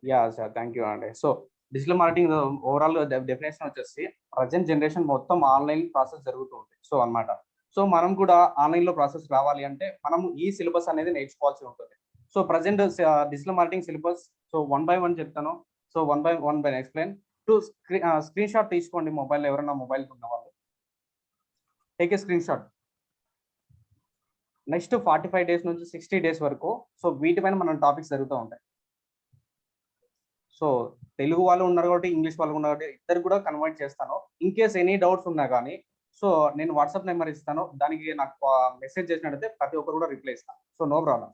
Yeah, sir. Thank you, Andre. So, digital marketing overall definition వచ్చేసి present generation మొత్తం online process జరుగుతుంది. So అన్నమాట. So మనం కూడా ఆన్లైన్ లో ప్రాసెస్ రావాలి అంటే మనం ఈ సిలబస్ అనేది నేర్చుకోవాల్సి ఉంటుంది. So present digital marketing syllabus so 1 by 1 చెప్తాను. So 1 by 1 by explain. To screen shot తీసుకోండి మొబైల్, ఎవరైనా మొబైల్ ఉన్న వాళ్ళు take a screen shot. Next 45 days నుంచి 60 days వరకు సో వీటిపైన మనం టాపిక్స్ జరుగుతూ ఉంటాయి. సో తెలుగు వాళ్ళు ఉన్నారు కాబట్టి ఇంగ్లీష్ వాళ్ళు ఉన్నారు కాబట్టి ఇద్దరు కూడా కన్వర్ట్ చేస్తాను. ఇన్ కేస్ ఎనీ డౌట్స్ ఉన్నా కానీ సో నేను వాట్సాప్ నెంబర్ ఇస్తాను, దానికి నాకు మెసేజ్ చేసినట్టయితే ప్రతి ఒక్కరు కూడా రిప్లై ఇస్తాను. So no problem.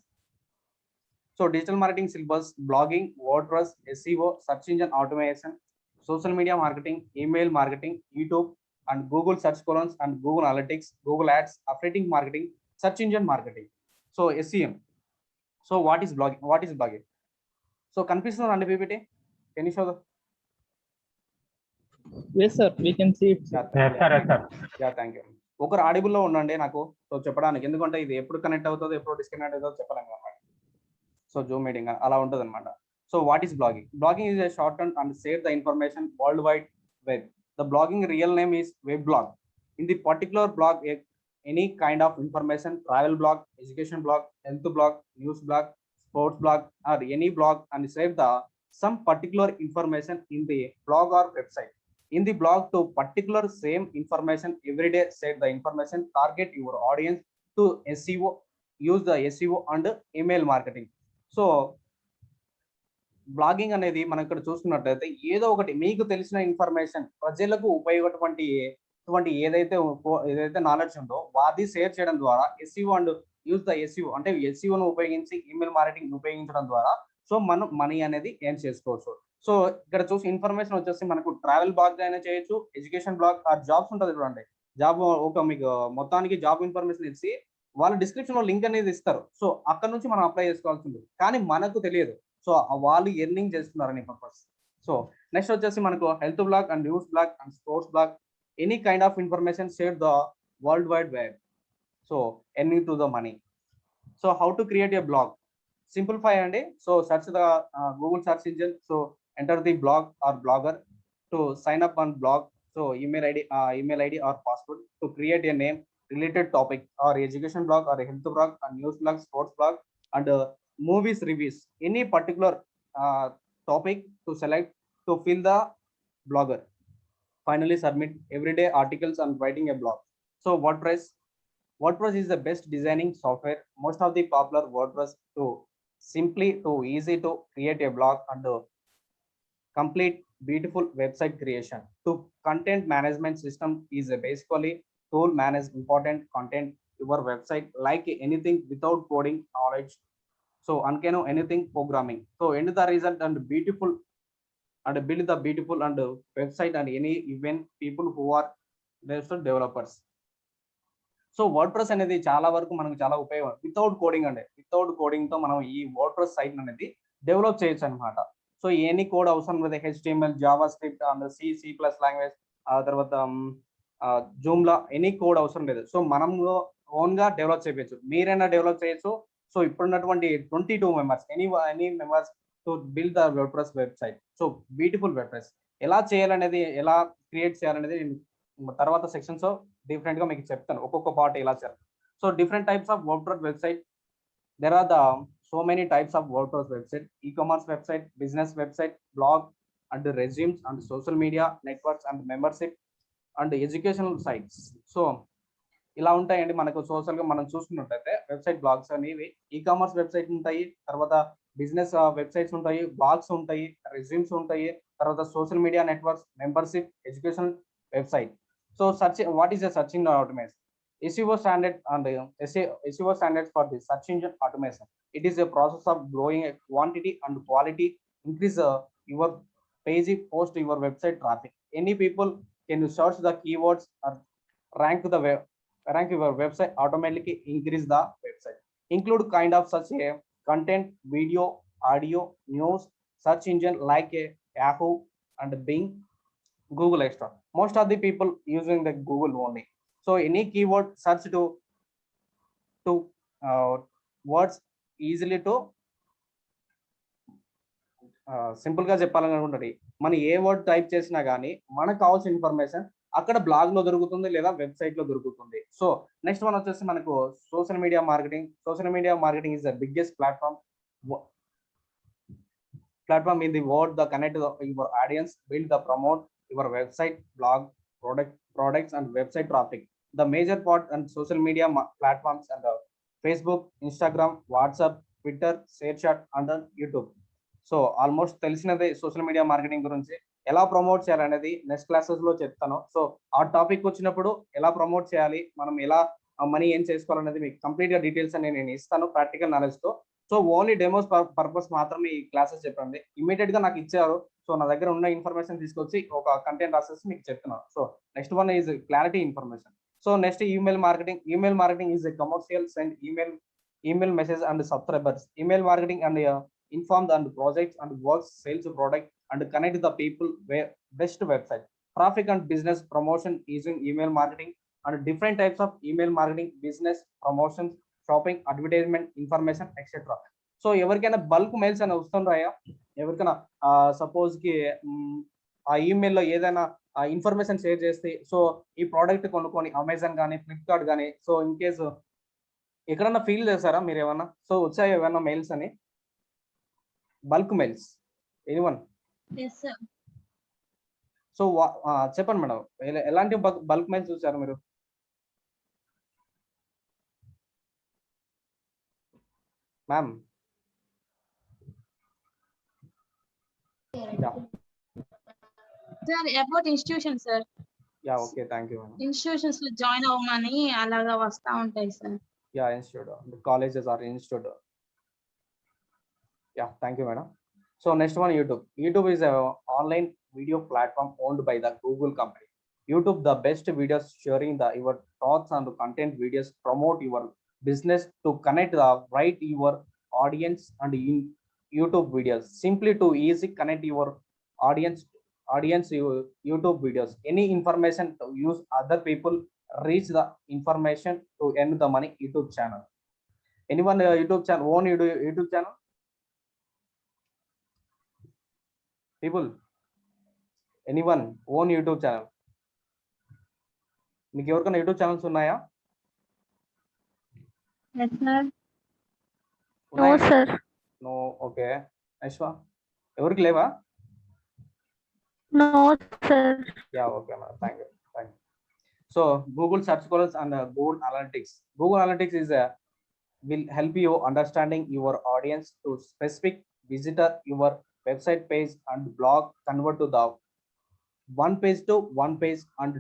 So digital marketing syllabus blogging, WordPress, SEO, search engine automation, social media marketing, email marketing, YouTube and Google search console and Google analytics, Google ads, affiliating marketing, search engine marketing. So SEM. So what is blogging? So కనిపిస్తుందండి PPT? Can you show the? Yes sir, we can see it. Yeah, thank you. ఒకరు audible లో ఉండండి నాకు so చెప్పడానికి, ఎందుకంటే ఇది ఎప్పుడు connect అవుతుందో ఎప్పుడు డిస్కనెక్ట్ అవుతుందో చెప్పలేము అనమాట. సో జూమ్ మీటింగ్ అలా ఉంటుంది అనమాట. So what is blogging? Blogging is a short and share the information world wide web. The blogging real name is web blog. In the particular blog any kind of information, travel blog, education blog, health blog, news blog, sports blog or any blog, and save the some particular information in the blog or website. In the blog to particular same information every day, save the information, target your audience to SEO, use the SEO and email marketing. So blogging అనేది మనం ఇక్కడ చూసుకున్నట్లయితే ఏదో ఒకటి మీకు తెలిసిన information ప్రజలకు ఉపయోగపడేటువంటి ఏదైతే నాలెడ్జ్ ఉందో అది షేర్ చేయడం ద్వారా SEO and use the SEO అంటే ఎస్ఈఓను ఉపయోగించి ఈమెయిల్ మార్కెటింగ్ ఉపయోగించడం ద్వారా సో మనం మనీ అనేది ఏం చేసుకోవచ్చు. సో ఇక్కడ చూసి ఇన్ఫర్మేషన్ వచ్చేసి మనకు ట్రావెల్ బ్లాగ్ అయినా చేయొచ్చు, ఎడ్యుకేషన్ బ్లాగ్ ఆర్ జాబ్స్ ఉంటుంది చూడండి. జాబ్ ఒక మీకు మొత్తానికి జాబ్ ఇన్ఫర్మేషన్ ఇచ్చి వాళ్ళ డిస్క్రిప్షన్ లో లింక్ అనేది ఇస్తారు. సో అక్కడ నుంచి మనం అప్లై చేసుకోవాల్సి ఉంటుంది, కానీ మనకు తెలియదు. సో వాళ్ళు ఎర్నింగ్ చేస్తున్నారని పర్పస్. సో నెక్స్ట్ వచ్చేసి మనకు health blog and news blog and sports blog, any kind of information share the world wide web. So earning to the money. So how to create a blog? Simplify and so search the Google search engine. So enter the blog or blogger to sign up on blog. So email ID or password to create a name, related topic or education blog or a health blog, a news blog, sports blog, and movies reviews. Any particular topic to select to fill the blogger. Finally submit everyday articles and writing a blog. So WordPress is the best designing software. Most of the popular WordPress to easy to create a blog and complete beautiful website creation. To content management system is a basically tool manage important content your website like anything without coding knowledge. So uncano anything programming. So end the result and beautiful and build the beautiful and website and any even people who are website developers. So word press అనేది చాలా వరకు మనకు చాలా ఉపయోగం. Without coding తో మనం ఈ word press site అనేది డెవలప్ చేయొచ్చు అనమాట. సో ఎనీ కోడ్ అవసరం లేదు. HTML, Java script and C++ language, ఆ తర్వాత జూమ్లా ఎనీ కోడ్ అవసరం లేదు. సో మనం ఓన్ గా డెవలప్ చేయొచ్చు, మీరైనా డెవలప్ చేయొచ్చు. సో ఇప్పుడున్నటువంటి 22 members any members to build the word press website. So beautiful word press ఎలా చేయాలనేది, ఎలా క్రియేట్ చేయాలనేది తర్వాత సెక్షన్స్ డిఫరెంట్ గా మీకు చెప్తాను, ఒక్కొక్క పార్ట్ ఎలా చేయాలి. So different types of WordPress website. There are the so many types of WordPress website. E-commerce website, business website, blog and resumes and social media networks and membership and educational sites. So ఇలా ఉంటాయండి మనకు social గా మనం చూసుకున్నట్టయితే website blogs అనేవి. E-commerce website ఉంటాయి, తర్వాత business websites ఉంటాయి, బ్లాగ్స్ ఉంటాయి, రెజ్యూమ్స్ ఉంటాయి, తర్వాత social media networks, membership, educational website. So what is the search engine automation? SEO standard and SEO standards for the search engine automation. It is a process of growing a quantity and quality, increase your page post your website traffic. Any people can search the keywords or rank your website automatically, increase the website. Include kind of such a content, video, audio, news, search engine like a Yahoo and Bing, Google Extra. Most of the people using the Google only. So any keyword search to words easily to simple గా చెప్పాలనుకుంటే మనం ఏ word type చేసినా కానీ మనకు కావాల్సిన information అక్కడ blog లో దొరుకుతుంది లేదా వెబ్సైట్ లో దొరుకుతుంది. సో నెక్స్ట్ వన్ వచ్చేసి మనకు social media marketing. Social media marketing is the biggest platform in the world that connect your audience, build the promote your website, blog, products and website traffic. The major part and social media platforms and Facebook, Instagram, WhatsApp, Twitter, ShareChat and YouTube. So almost తెలిసినదే social media marketing గురించి ఎలా promote చేయాలనేది next classes లో చెప్తాను. So ఆ topic వచ్చినప్పుడు ఎలా promote చేయాలి, మనం ఎలా మనీ ఏం చేసుకోవాలనేది మీకు కంప్లీట్ గా డీటెయిల్స్ అని నేను ఇస్తాను ప్రాక్టికల్ నాలెడ్జ్ తో. సో ఓన్లీ డెమోస్ పర్పస్ మాత్రమే ఈ క్లాసెస్ చెప్పండి. ఇమీడియట్ గా నాకు ఇచ్చారు, సో నా దగ్గర ఉన్న ఇన్ఫర్మేషన్ తీసుకొచ్చి ఒక కంటెంట్ రాసేసి మీకు చెప్తున్నాను. So next one is clarity information. So next email marketing. Email marketing is a commercial send email message and subscribers. Email marketing and inform and projects and works sales product and connect the people where best website. Traffic and business promotion using email marketing and different types of email marketing, business promotions, shopping, advertisement, information, etc. So ఎవరికైనా bulk mails అని వస్తుంటాయా? ఎవరికైనా suppose కి ఆ ఈమెయిల్లో ఏదైనా information share చేస్తే so ఈ product కొనుక్కొని Amazon కానీ ఫ్లిప్కార్ట్ కానీ సో ఇన్ కేసు ఎక్కడన్నా ఫీల్ చేస్తారా మీరు ఏమన్నా? సో వచ్చాయో ఏమన్నా మెయిల్స్ అని, బల్క్ మెయిల్స్ ఎనీవన్? సో చెప్పండి మేడం, ఎలాంటి బల్క్ మెయిల్స్ చూసారు మీరు? Ma'am sir about institution sir. Yeah okay, thank you madam. Institutions లో జాయిన్ అవ్వమని అలాగా వస్తా ఉంటాయి sir. Yeah institute, colleges or institute. Yeah thank you madam. So next one YouTube. YouTube is online video platform owned by the Google company. YouTube the best videos sharing the your thoughts and content videos, promote your business to connect the right your audience and in YouTube videos. Simply to easy connect your audience YouTube videos. Any information to use other people reach the information to earn the money. YouTube channel. Anyone YouTube channel own YouTube channel? People, anyone own YouTube channel? మీకు ఎవరికైనా YouTube channels ఉన్నాయా? No. Okay ఐశ్వా, ఎవరికి లేవా? No sir. Yeah okay madam, thank you. So Google search colons and Google analytics. Google Analytics is will help you understanding your audience to specific visitor your website page and blog convert to the one page to one page and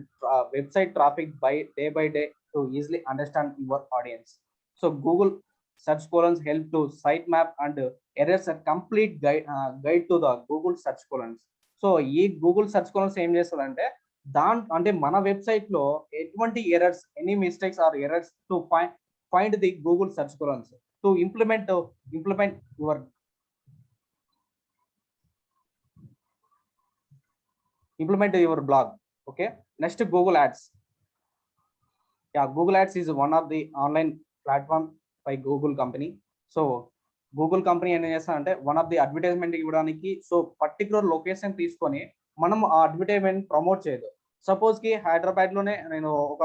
website traffic by day to easily understand your audience. So Google search colons help to sitemap and errors a complete guide to the Google search colons. So ఈ Google search colons ఏం చేస్తుందంటే అంటే మన website లో ఎటువంటి errors, any mistakes or errors to find the Google search colons to implement your blog. Okay, next Google Ads. Yeah, Google Ads is one of the online platform by Google company. So Google company ఏం చేస్తారంటే one of the advertisement ఇవ్వడానికి so particular location తీసుకొని మనం ఆ advertisement promote చేయదు. Suppose కి హైదరాబాద్ లోనే నేను ఒక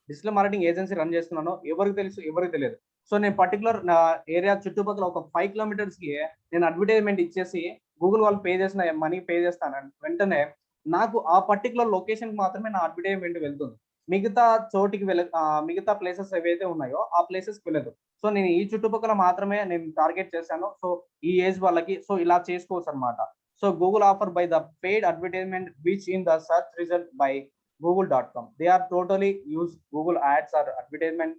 డిజిటల్ మార్కెటింగ్ ఏజెన్సీ రన్ చేస్తున్నాను, ఎవరికి తెలుసు ఎవరికి తెలియదు. సో నేను పర్టికులర్ నా ఏరియా చుట్టుపక్కల ఒక 5 kilometers కి నేను అడ్వర్టైజ్మెంట్ ఇచ్చేసి గూగుల్ వాళ్ళు పే చేసిన మనీ పే చేస్తాను, వెంటనే నాకు ఆ పర్టికులర్ లొకేషన్ మాత్రమే నా అడ్వర్టైజ్మెంట్ వెళ్తుంది. మిగతా చోటికి మిగతా ప్లేసెస్ ఏవైతే ఉన్నాయో ఆ ప్లేసెస్ వెళ్ళదు. సో నేను ఈ చుట్టుపక్కల మాత్రమే నేను టార్గెట్ చేశాను. సో ఈ ఏజ్ వాళ్ళకి సో ఇలా చేసుకోవచ్చు అనమాట. So Google offer buy the paid advertisement which in the search result by google.com. They are totally use Google ads or advertisement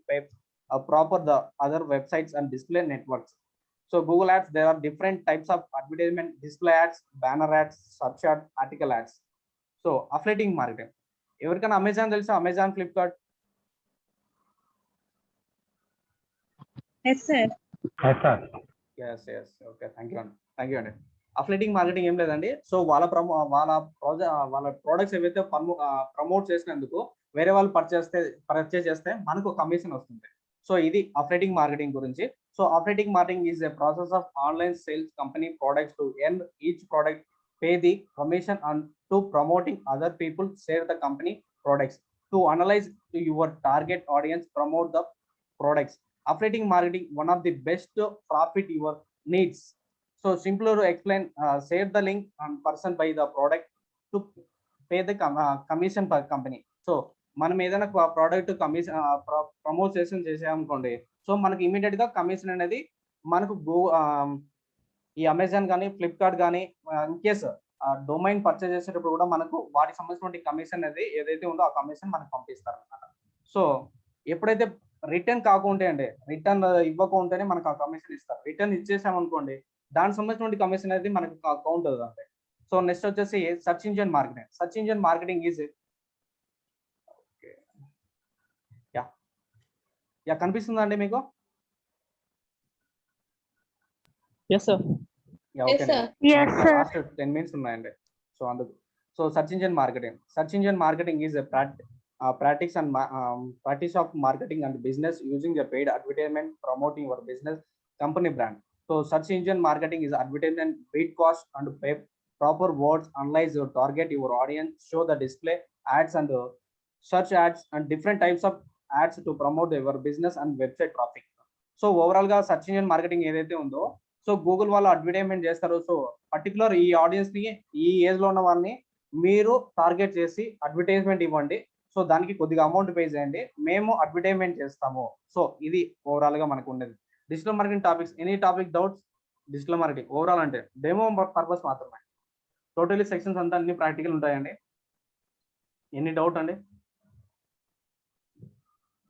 proper the other websites and display networks. So Google ads, there are different types of advertisement: display ads, banner ads, search ads, article ads. So affiliate marketing. ఎవరికైనా Amazon తెలుసా? Amazon, Flipkart? Yes sir. yes okay, thank you అండి. Affiliating marketing ఏం లేదండి. So వాళ్ళ products ఏవైతే promote చేసినందుకు వేరే వాళ్ళు పర్చేస్ చేస్తే మనకు కమిషన్ వస్తుంది. సో ఇది అఫ్లేటింగ్ మార్కెటింగ్ గురించి. So affiliating marketing is a process of online sales company products to earn each product, pay the commission and to promoting other people share the company products, to analyze to your target audience, promote the products. Affiliating marketing one of the best profit your needs. So simpler to explain, share the link and person buy the product to pay the commission per company. So మనం ఏదైనా product commission promotion చేసామనుకోండి, so మనకి immediate గా commission అనేది మనకు ఈ Amazon కానీ Flipkart కానీ ఇన్ కేస్ డొమైన్ పర్చేజ్ చేసేటప్పుడు కూడా మనకు వాటికి సంబంధించిన కమిషన్ అనేది ఏదైతే ఉందో ఆ కమిషన్ మనకు పంపిస్తారు అనమాట. సో ఎప్పుడైతే రిటర్న్ కాకుంటే అండి, రిటర్న్ ఇవ్వకుంటేనే మనకు ఆ కమిషన్ ఇస్తారు. రిటర్న్ ఇచ్చేసామనుకోండి దానికి సంబంధించిన కమిషన్ అనేది మనకు కౌంట్ అవుతుంది అంతే. సో నెక్స్ట్ వచ్చేసి search engine marketing. Search engine marketing is yeah కనిపిస్తుందా అండి మీకు? Yes, sir. Yes, sir. Yes, sir. Last 10 minutes ఉన్నాయండి. సో అందుకు so search engine marketing. Search engine marketing is practice and practice of marketing and business using a paid advertisement promoting your business company brand. So search engine marketing is advertisement, beat cost and pay proper words, analyze your target, your audience, show the display ads and search ads and different types of ads to promote your business and website traffic. So overall గా search engine marketing ఏదైతే ఉందో, so Google వాళ్ళు advertisement చేస్తారు. So particular ఈ audience ని, ఈ age లో ఉన్న వాళ్ళని మీరు టార్గెట్ చేసి అడ్వర్టైజ్మెంట్ ఇవ్వండి. సో దానికి కొద్దిగా అమౌంట్ పే చేయండి, మేము అడ్వర్టైజ్మెంట్ చేస్తాము. సో ఇది ఓవరాల్ గా మనకు ఉండేది digital marketing topics. Any topic doubts? Digital marketing overall అంటే డెమో పర్పస్ మాత్రమే. టోటలీ సెక్షన్స్ అంతా అన్ని ప్రాక్టికల్ ఉంటాయండి. ఎనీ డౌట్ అండి?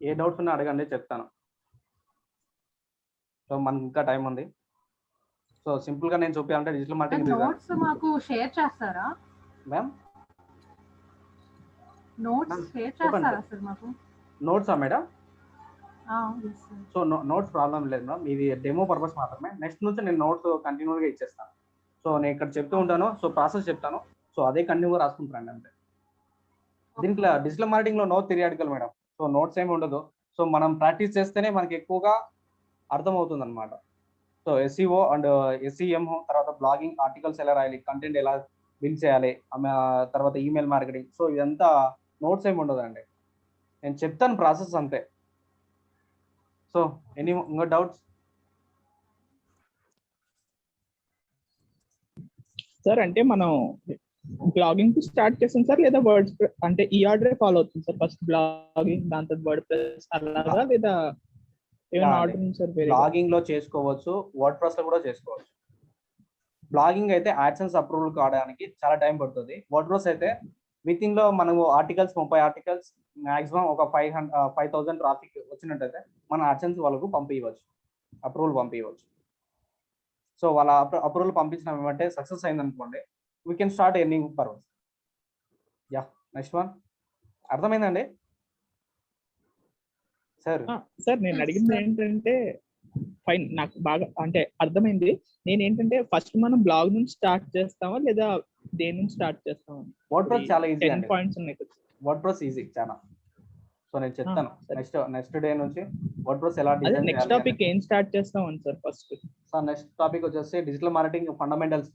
ఏ డౌట్స్ ఉన్నా అడగండి, చెప్తాను. సో మనకి ఇంకా టైం ఉంది. సో సింపుల్ గా నేను చూపించాలంటే డిజిటల్ మార్కెటింగ్ నోట్స్ మాకు షేర్ చేస్తారా మ్యామ్? నోట్స్ షేర్ చేస్తారా సార్ మాకు? నోట్సా madam? yes sir. So notes problem లేదు మేడం, ఇది డెమో పర్పస్ మాత్రమే. నెక్స్ట్ నుంచి నేను నోట్స్ కంటిన్యూగా ఇచ్చేస్తాను. సో నేను ఇక్కడ చెప్తూ ఉంటాను, సో ప్రాసెస్ చెప్తాను, సో అదే కంటిన్యూగా రాసుకుంటాను అంతే. దీంట్లో డిజిటల్ మార్కెటింగ్ లో no theoretical madam. So notes ఏమి ఉండదు. సో మనం ప్రాక్టీస్ చేస్తేనే మనకి ఎక్కువగా అర్థమవుతుంది అనమాట. సో ఎస్ఈఓ అండ్ ఎస్ఈఎం, తర్వాత బ్లాగింగ్, ఆర్టికల్స్ ఎలా రాయాలి, కంటెంట్ ఎలా బిల్డ్ చేయాలి, తర్వాత ఈమెయిల్ మార్కెటింగ్. సో ఇదంతా నోట్స్ ఏమి ఉండదండి, నేను చెప్తాను ప్రాసెస్ అంతే. సో ఎనీ ఇంకో డౌట్స్? సార్ అంటే మనం బ్లాగింగ్ కి స్టార్ట్ చేసాం సార్, లేదా వర్డ్ అంటే ఈ ఆర్డర్ ఫాలో అవుతుంది సార్? ఫస్ట్ బ్లాగింగ్, దాని తర్వాత వర్డ్ ప్రెస్ అలాగా, లేదా ఏమైనా ఆర్డర్ ఉంది సార్? బ్లాగింగ్ లో చేసుకోవచ్చు, వర్డ్ ప్రెస్ లో కూడా చేసుకోవచ్చు. బ్లాగింగ్ అయితే యాడ్సెన్స్ అప్రూవల్ కావడానికి చాలా టైం పడుతుంది. వర్డ్ ప్రెస్ అయితే వితిన్ లో మనము ఆర్టికల్స్ 30 ఆర్టికల్స్ మాక్సిమం ఒక 5,000 ట్రాఫిక్ వచ్చినట్టయితే మన యాడ్సెన్స్ వాళ్ళకు పంపించవచ్చు, అప్రూవల్ పంపించవచ్చు. సో వాళ్ళ అప్రూవల్ పంపించిన ఏమంటే సక్సెస్ అయింది అనుకోండి, we can start earning purpose. Yeah next one. అర్థమైందండి సార్? సార్ నేను అడిగింది ఏంటంటే, ఫైన్ నాకు బాగా అంటే అర్థమైంది. నేను ఏంటంటే ఫస్ట్ మనం బ్లాగ్ నుంచి స్టార్ట్ చేస్తామా లేదా దేని నుంచి స్టార్ట్ చేస్తామా? వర్డ్ ప్రెస్ చాలా ఈజీ అండి. పాయింట్స్ ఉన్నాయి కదా. వర్డ్ ప్రెస్ ఈజీ చాలా. సో నేను చెప్తాను నెక్స్ట్ డే నుంచి వర్డ్ ప్రెస్ ఎలా డిజైన్ చేయాలి. నెక్స్ట్ టాపిక్ ఏం స్టార్ట్ చేస్తామని sir first? So next topic వచ్చేసి డిజిటల్ మార్కెటింగ్ ఫండమెంటల్స్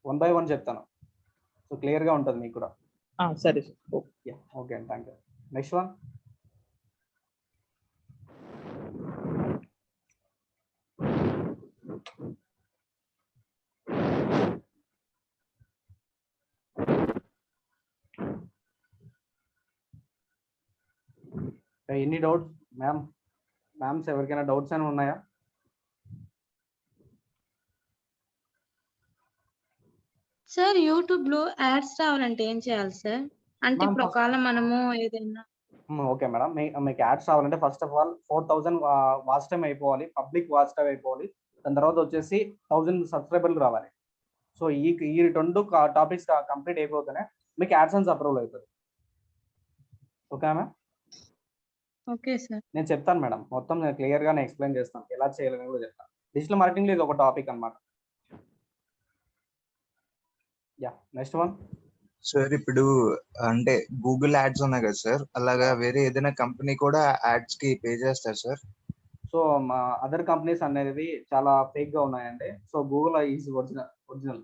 1 by 1 చెప్తాను. సో క్లియర్ గా ఉంటుంది మీకు కూడా. సరే సార్. ఓకే అండి, thank you. Next one. Any doubts ma'ams? ఎవరికైనా డౌట్స్ అని ఉన్నాయా? సార్ యూట్యూబ్ లో యాడ్స్ రావాలంటే ఏం చేయాలి సార్? అంటే ఇప్పుడు ఒకవేళ మనము ఏదైనా ఓకే మేడం, మీకు యాడ్స్ రావాలంటే first of all 4,000 watch time అయిపోవాలి, పబ్లిక్ వాచ్ టైం అయిపోవాలి. దాని తర్వాత వచ్చేసి 1,000 సబ్స్క్రైబర్లు రావాలి. సో ఈ 2 టాపిక్స్ కంప్లీట్ అయిపోతేనే మీకు యాడ్సెన్స్ అప్రూవల్ అవుతుంది. Okay ma'am? Okay sir. నేను చెప్తాను మేడం, మొత్తం నేను క్లియర్ గా ఎక్స్ప్లెయిన్ చేస్తాను, ఎలా చేయాలని కూడా చెప్తాను. డిజిటల్ మార్కెటింగ్ లో ఇది ఒక టాపిక్ అన్నమాట. Yeah next one. సార్ ఇప్పుడు అంటే గూగుల్ యాడ్స్ ఉన్నాయి కదా సార్, అలాగా వేరే ఏదైనా కంపెనీ కూడా యాడ్స్ కి పే చేస్తారు సార్? సో మా అదర్ కంపెనీస్ అనేది చాలా ఫేక్ గా ఉన్నాయండి. So Google is original.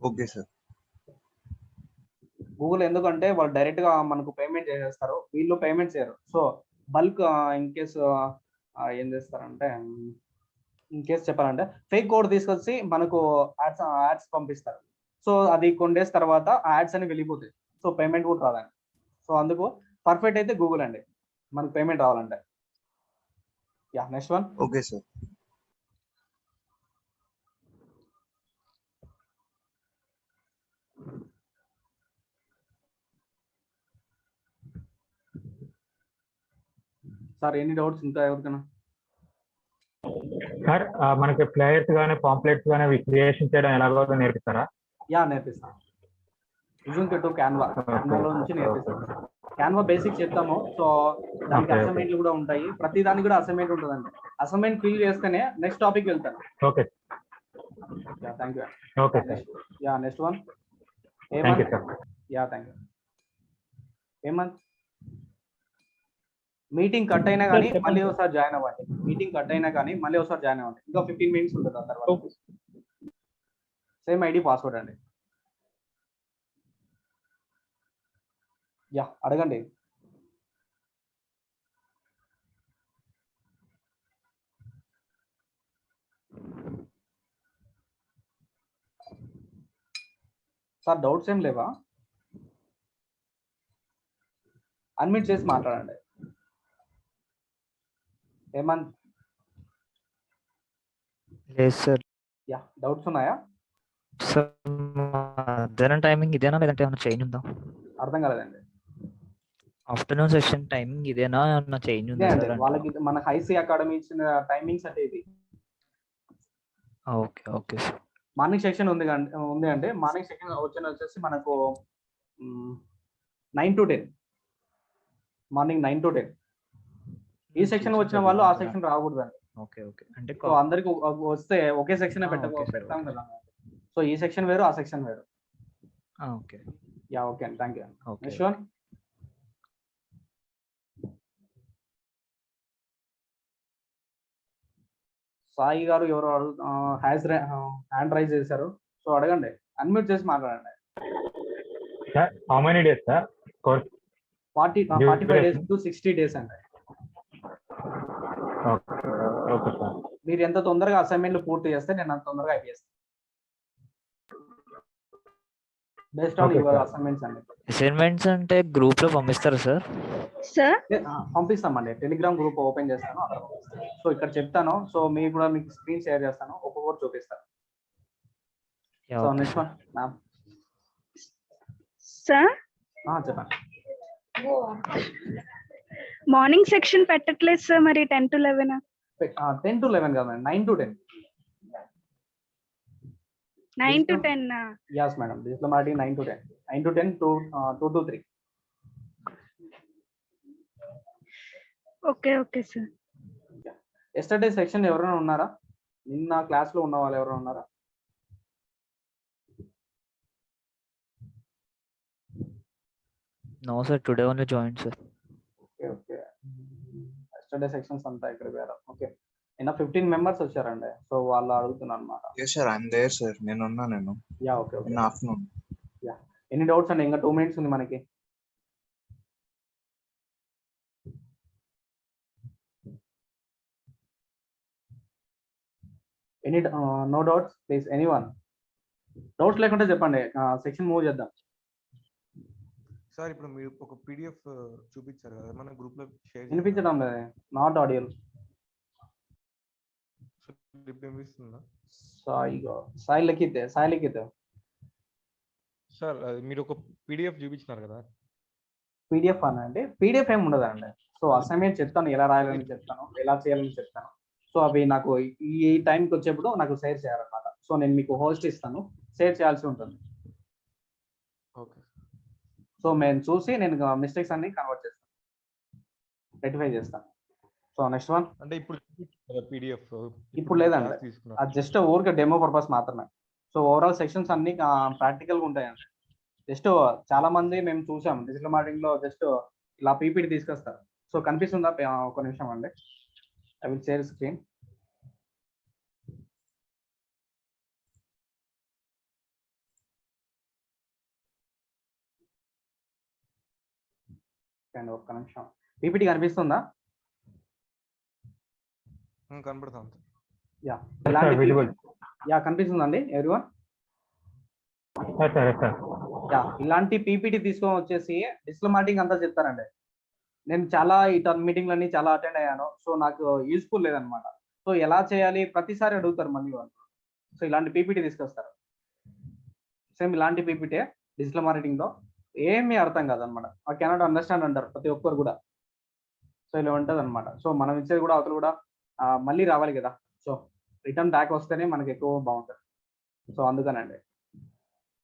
Okay sir. Google ఎందుకంటే వాళ్ళు డైరెక్ట్ గా మనకు పేమెంట్ చేసేస్తారు, వీళ్ళు పేమెంట్ చేయరు. సో బల్క్ ఇన్ కేసు ఏం చేస్తారంటే, ఇన్ కేసు చెప్పాలంటే ఫేక్ కోడ్ తీసుకొచ్చి మనకు యాడ్స్ పంపిస్తారు. సో అది కొన్ని డేస్ తర్వాత యాడ్స్ అని వెళ్ళిపోతాయి. సో పేమెంట్ కూడా రాదండి. సో అందుకు పర్ఫెక్ట్ అయితే గూగుల్ అండి మనకు పేమెంట్ రావాలంటే. Yeah next one. Okay sir. Sir ఎన్ని డౌట్స్ ఇంకా ఎవరికైనా? సార్ మనకి ఫ్లైయర్స్ కానీ పాంప్లెట్స్ కానీ అవి క్రియేషన్ చేయడం ఎలాగో నేర్పిస్తారా? యా నేర్పిస్తాను. యూజింగ్ టు క్యాన్వా, క్యాన్వాలో నుంచి నేర్పిస్తాను. క్యాన్వా బేసిక్ చెప్తాము. సో దానికి అసైన్మెంట్లు కూడా ఉంటాయి, ప్రతి దానికి కూడా అసైన్మెంట్ ఉంటుందండి. అసైన్మెంట్ ఫిల్ చేస్తేనే నెక్స్ట్ టాపిక్ వెళ్తాను. Okay. Yeah thank you. Okay sir. Yeah next one. Thank you sir. Yeah thank you. Hemanth meeting cut అయినా కానీ మళ్ళీ ఒకసారి జాయిన్ అవ్వండి. మీటింగ్ కట్ అయినా కానీ మళ్ళీ ఒకసారి జాయిన్ అవ్వండి. ఇంకా 15 minutes ఉంటుంది ఆ తర్వాత. సేమ్ ఐడి పాస్వర్డ్ అండి. యా అడగండి. సార్ డౌట్స్ ఏం లేవా? అన్మ్యూట్ చేసి మాట్లాడండి. ఏమన్ లేదు సార్. యా డౌట్స్ ఉన్నాయా? సార్ మధ్యాహ్నం టైమింగ్ ఇదేనా లేదంటే ఏమైనా చేంజ్ ఉందా? అర్థం కాలేదండి. ఆఫ్టర్నూన్ సెషన్ టైమింగ్ ఇదేనా ఏమన్నా చేంజ్ ఉందా సార్? వాళ్ళకి మన హైసీ అకాడమీ ఇచ్చిన టైమింగ్స్ అంటే ఇది. Okay okay sir. Morning section ఉంది అంటే మార్నింగ్ సెక్షన్ వచ్చేసి మనకు 9 to 10. Morning 9 to 10. ఈ సెక్షన్ వచ్చిన వాళ్ళు ఆ సెక్షన్ రాకూడదండి. Okay okay. అంటే సో అందరికి వస్తే ఒకే సెక్షన్ పెడతాం కదా. సో ఈ సెక్షన్ వేరు, ఆ సెక్షన్ వేరు. ఓకే. యా ఓకే అండి, thank you. Okay. Next one. Sai గారు ఎవరు హ్యాండ్ రైజ్ చేశారు. సో అడగండి, అన్మ్యూట్ చేసి మాట్లాడండి. Sir how many days sir course? 45 days to 60 days అండి. Okay sir. మీరు ఎంత తొందరగా అసైన్మెంట్లు పూర్తి చేస్తే నేను అంత తొందరగా అయిపోయేస్తాను. బేస్డ్ ఆన్ యువర్ అసైన్మెంట్స్ అండి. అసైన్మెంట్స్ అంటే గ్రూప్ లో పంపిస్తారా సార్? పంపిస్తామండి. టెలిగ్రామ్ గ్రూప్ ఓపెన్ చేస్తాను, అక్కడ పంపిస్తాను. సో ఇక్కడ చెప్తాను. సో మీకు కూడా మీకు స్క్రీన్ షేర్ చేస్తాను, ఒక్కొక్కటి చూపిస్తాను. So next one ma'am. Sir చెప్పండి. మార్నింగ్ సెక్షన్ పెట్టట్లేదు సార్, మరి 10 to 11? 10 to 11 కాదు madam, 9 to 10. 9 to 10. Yes madam, దీంట్లో మాది 9 to 10. 9 to 10 to 2 to 3. Okay okay sir. Yesterday section ఎవరైనా ఉన్నారా? నిన్న క్లాస్ లో ఉన్న వాళ్ళు ఎవరైనా ఉన్నారా? No sir, today only join sir. Okay okay. Yesterday sections అంతా ఇక్కడ వేరే. ఓకే, నిన్న 15 members వచ్చారండి. సో వాళ్ళు అడుగుతున్నాను అన్నమాట. yes sir, I'm there sir. నేను yeah okay okay. in afternoon. Yeah any doubts అండి? ఇంకా 2 minutes ఉంది మనకి. Any no doubts please, anyone? Doubts లేకుంటే చెప్పండి, సెక్షన్ మూవ్ చేద్దాం. సార్ ఇప్పుడు మీరు ఒక పీడిఎఫ్ చూపించారు కదా, మన గ్రూప్ లో షేర్ వినిపించడం లేదు, నాట్ ఆడియల్. వినిపిస్తుందా? సాయి లిఖిత్ సార్ మీరు ఒక పీడిఎఫ్ చూపించినారు కదా. పీడిఎఫ్ అనండి, పీడిఎఫ్ ఏమి ఉండదండి. సో అసైన్మెంట్ చెప్తాను, ఎలా రాయాలని చెప్తాను, ఎలా చేయాలని చెప్తాను. సో అవి నాకు ఈ టైంకి వచ్చేప్పుడు నాకు షేర్ చేయాలన్నమాట. సో నేను మీకు హోస్ట్ ఇస్తాను, షేర్ చేయాల్సి ఉంటుంది. ఓకే. సో నేను చూసి నేను మిస్టేక్స్ అన్ని కన్వర్ట్ చేస్తాను, రెక్టిఫై చేస్తాను. So next one. అంటే ఇప్పుడు పీడిఎఫ్ ఇప్పుడు లేదండి, అది జస్ట్ ఊరికే డెమో పర్పస్ మాత్రమే. సో ఓవరాల్ సెక్షన్స్ అన్ని ప్రాక్టికల్గా ఉంటాయండి. జస్ట్ చాలా మంది మేము చూసాం డిజిటల్ మార్కెటింగ్ లో జస్ట్ ఇలా పీపీటీ తీసుకొస్తారు. సో కనిపిస్తుందా? ఒక నిమిషం అండి, I will share screen. And ఒక్క నిమిషం, పీపీటీ కనిపిస్తుందా? కనబడుతుంది. యా, ఇలాంటి విజిబుల్. యా కనిపిస్తుందండి ఎవ్రీవన్? యా, ఇలాంటి పీపీటీ తీసుకొని వచ్చేసి డిజిటల్ మార్కెటింగ్ అంతా చెప్తారండి. నేను చాలా ఈ టర్మ్ మీటింగ్లన్నీ చాలా అటెండ్ అయ్యాను. సో నాకు యూస్ఫుల్ లేదనమాట. సో ఎలా చేయాలి ప్రతిసారి అడుగుతారు మళ్ళీ వాళ్ళు. సో ఇలాంటి పీపీటీ తీసుకొస్తారు. సేమ్ ఇలాంటి పీపీటీ డిజిటల్ మార్కెటింగ్ లో ఏమీ అర్థం కాదనమాట. ఐ కెనాట్ అండర్స్టాండ్ అంటారు ప్రతి ఒక్కరు కూడా. సో ఇలా ఉంటుంది అనమాట. సో మనం ఇచ్చేది కూడా అవతల కూడా మళ్ళీ రావాలి కదా. సో రిటర్న్ బ్యాక్ వస్తేనే మనకి ఎక్కువ బాగుంటుంది. సో అందుకనండి.